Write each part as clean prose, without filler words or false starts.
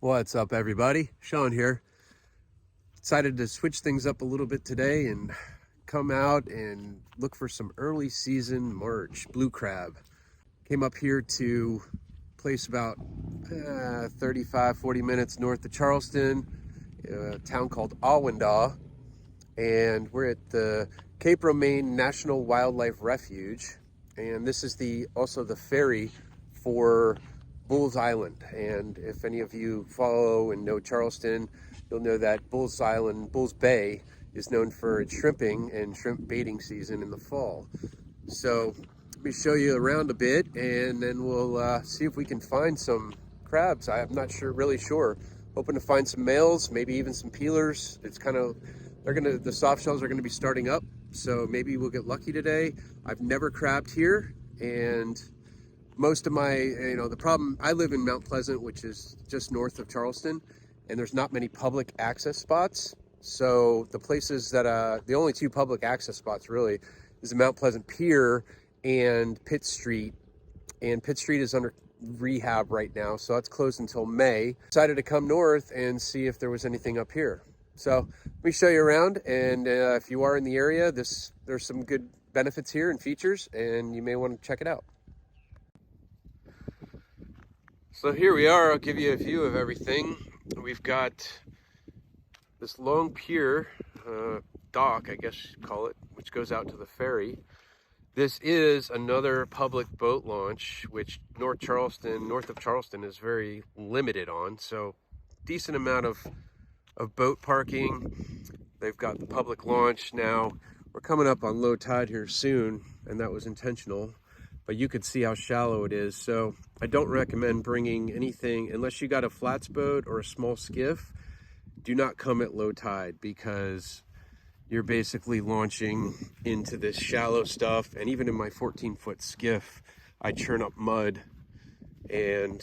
What's up, everybody? Sean here. Decided to switch things up a little bit today and come out and look for some early season March blue crab. Came up here to a place about 40 minutes north of Charleston, a town called Awendaw, and we're at the Cape Romain National Wildlife Refuge. And this is also the ferry for Bulls Island. And if any of you follow and know Charleston, you'll know that Bulls Bay is known for its shrimping and shrimp baiting season in the fall. So let me show you around a bit, and then we'll see if we can find some crabs. I'm not really sure. Hoping to find some males, maybe even some peelers. The soft shells are gonna be starting up, so maybe we'll get lucky today. I've never crabbed here, and most of the problem, I live in Mount Pleasant, which is just north of Charleston, and there's not many public access spots. So the only two public access spots really is the Mount Pleasant Pier and Pitt Street. And Pitt Street is under rehab right now, so that's closed until May. Decided to come north and see if there was anything up here. So let me show you around, and if you are in the area, there's some good benefits here and features, and you may want to check it out. So here we are. I'll give you a view of everything. We've got this long pier, dock, I guess you'd call it, which goes out to the ferry. This is another public boat launch, which north of Charleston is very limited on. So decent amount of boat parking. They've got the public launch now. We're coming up on low tide here soon, and that was intentional, but you could see how shallow it is. So I don't recommend bringing anything unless you got a flats boat or a small skiff. Do not come at low tide, because you're basically launching into this shallow stuff. And even in my 14-foot skiff, I churn up mud, and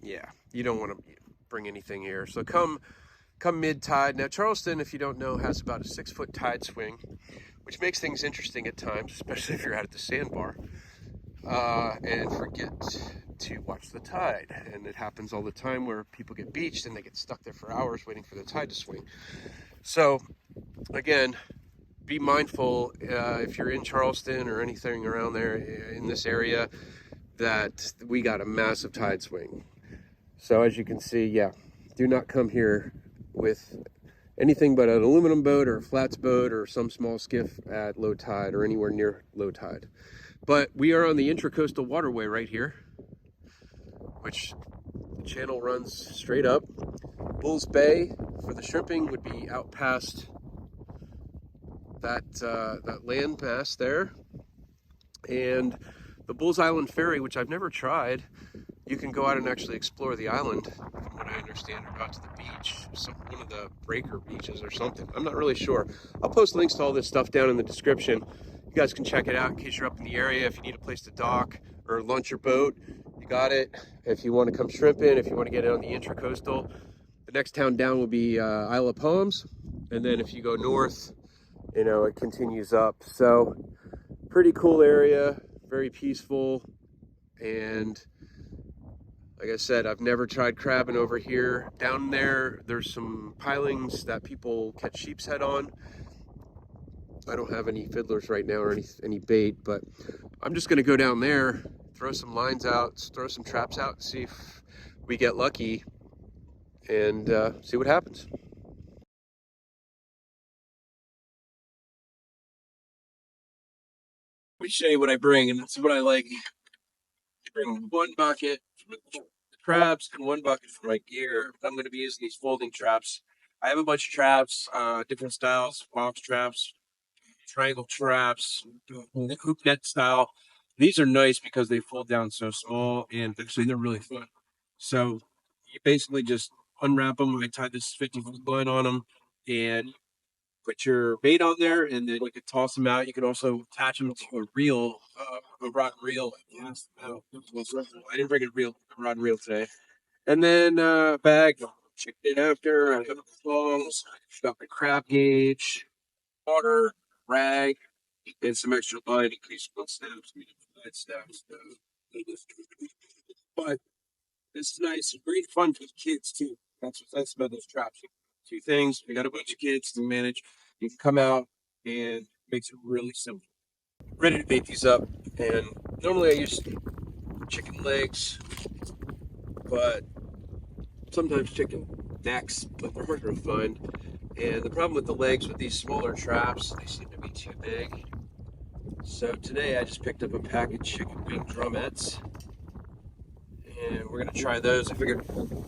yeah, you don't want to bring anything here. So come mid-tide. Now Charleston, if you don't know, has about a 6-foot tide swing, which makes things interesting at times, especially if you're out at the sandbar, and forget to watch the tide. And it happens all the time where people get beached and they get stuck there for hours waiting for the tide to swing. So again, be mindful if you're in Charleston or anything around there in this area, that we got a massive tide swing. So as you can see, yeah, do not come here with anything but an aluminum boat or a flats boat or some small skiff at low tide or anywhere near low tide. But we are on the Intracoastal Waterway right here, which the channel runs straight up. Bulls Bay for the shrimping would be out past that land mass there. And the Bulls Island Ferry, which I've never tried, you can go out and actually explore the island, from what I understand, or out to the beach, one of the breaker beaches or something. I'm not really sure. I'll post links to all this stuff down in the description. You guys can check it out in case you're up in the area. If you need a place to dock or launch your boat, you got it. If you want to come shrimping, if you want to get it on the Intracoastal, the next town down will be Isle of Palms. And then if you go north, it continues up. So pretty cool area, very peaceful. And like I said, I've never tried crabbing over here. Down there's some pilings that people catch sheep's head on. I don't have any fiddlers right now or any bait, but I'm just gonna go down there, throw some lines out, throw some traps out, and see if we get lucky, and see what happens. Let me show you what I bring, and that's what I like. I bring one bucket for the crabs and one bucket for my gear. I'm going to be using these folding traps. I have a bunch of traps, different styles, box traps, triangle traps, hoop net style. These are nice because they fold down so small, and actually they're really fun. So you basically just unwrap them. I tied this 50-foot line on them, and put your bait on there, and then you can toss them out. You can also attach them to a reel, a rod and reel. I didn't bring a rod and reel today. And then bag, chicken it after. I got the thongs, got the crab gauge, water, rag, and some extra line in case one snaps. But This is nice. Great fun for the kids too. That's what's nice about those traps. Two things. We got a bunch of kids to manage. You can come out and makes it really simple. Ready to bake these up, and normally I use chicken legs, but sometimes chicken necks, but they're harder to find. And the problem with the legs with these smaller traps, they seem to be too big. So today I just picked up a pack of chicken wing drumettes, and we're gonna try those. I figured, and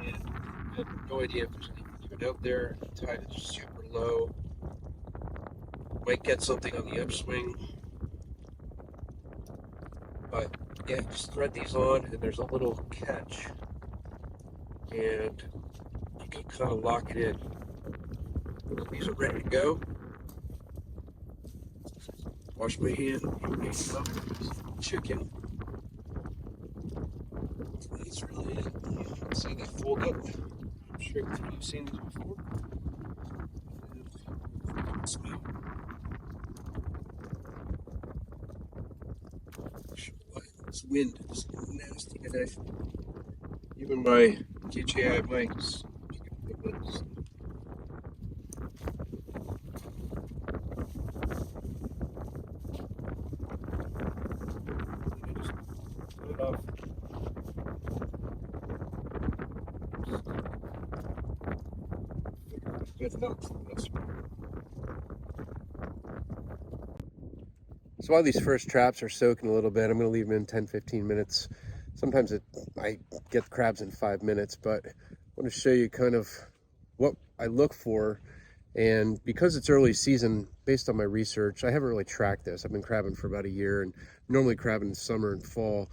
I have no idea if there's anything out there. The tide is super low. Might get something on the upswing, but yeah, just thread these on, and there's a little catch, and you can kind of lock it in. These are ready to go. Wash my hand. Chicken. That's really it. Let's see, they fold up. I'm sure you've seen these before. Smell. This wind is nasty today. Even my DJI mics. Put it off. So while these first traps are soaking a little bit, I'm going to leave them in 10-15 minutes. Sometimes I get the crabs in 5 minutes, but I want to show you kind of what I look for. And because it's early season, based on my research, I haven't really tracked this. I've been crabbing for about a year, and normally crabbing in summer and fall.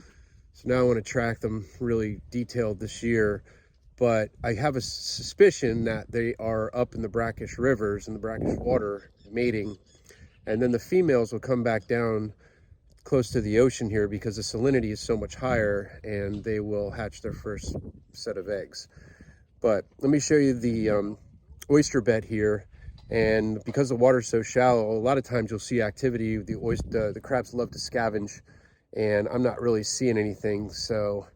So now I want to track them really detailed this year. But I have a suspicion that they are up in the brackish rivers and the brackish water mating. And then the females will come back down close to the ocean here because the salinity is so much higher, and they will hatch their first set of eggs. But let me show you the oyster bed here. And because the water's so shallow, a lot of times you'll see activity. The crabs love to scavenge, and I'm not really seeing anything. So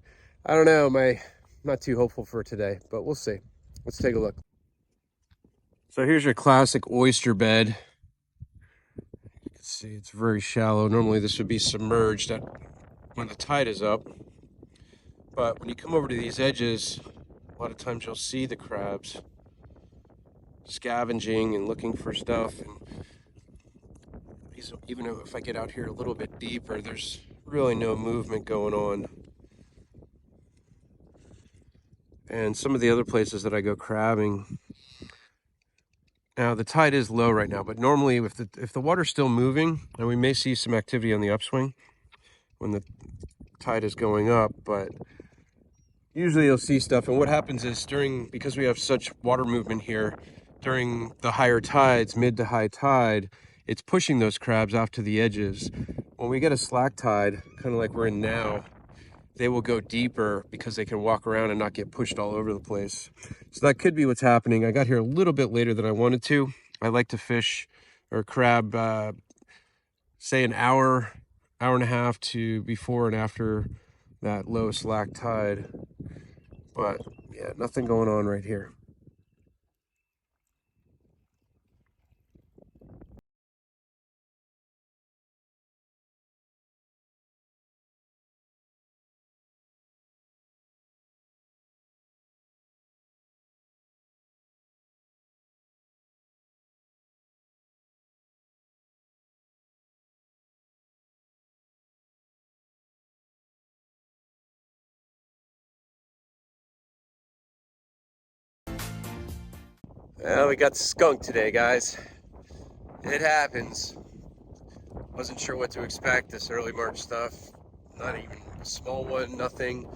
I don't know, I'm not too hopeful for today, but we'll see. Let's take a look. So here's your classic oyster bed. You can see it's very shallow. Normally this would be submerged when the tide is up. But when you come over to these edges, a lot of times you'll see the crabs scavenging and looking for stuff. And even if I get out here a little bit deeper, there's really no movement going on. And some of the other places that I go crabbing, now the tide is low right now, but normally if the water's still moving, and we may see some activity on the upswing when the tide is going up, but usually you'll see stuff. And what happens is because we have such water movement here, during the higher tides, mid to high tide, it's pushing those crabs off to the edges. When we get a slack tide, kind of like we're in now, they will go deeper because they can walk around and not get pushed all over the place. So that could be what's happening. I got here a little bit later than I wanted to. I like to fish or crab, say an hour and a half to before and after that low slack tide. But yeah, nothing going on right here. Well, we got skunked today, guys. It happens. Wasn't sure what to expect this early March stuff. Not even a small one, nothing.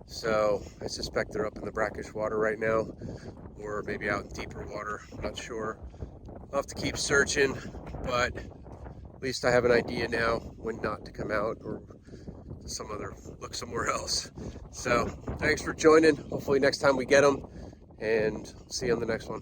So I suspect they're up in the brackish water right now, or maybe out in deeper water. I'm not sure. I'll have to keep searching, but at least I have an idea now when not to come out or look somewhere else. So thanks for joining. Hopefully next time we get them, and see you on the next one.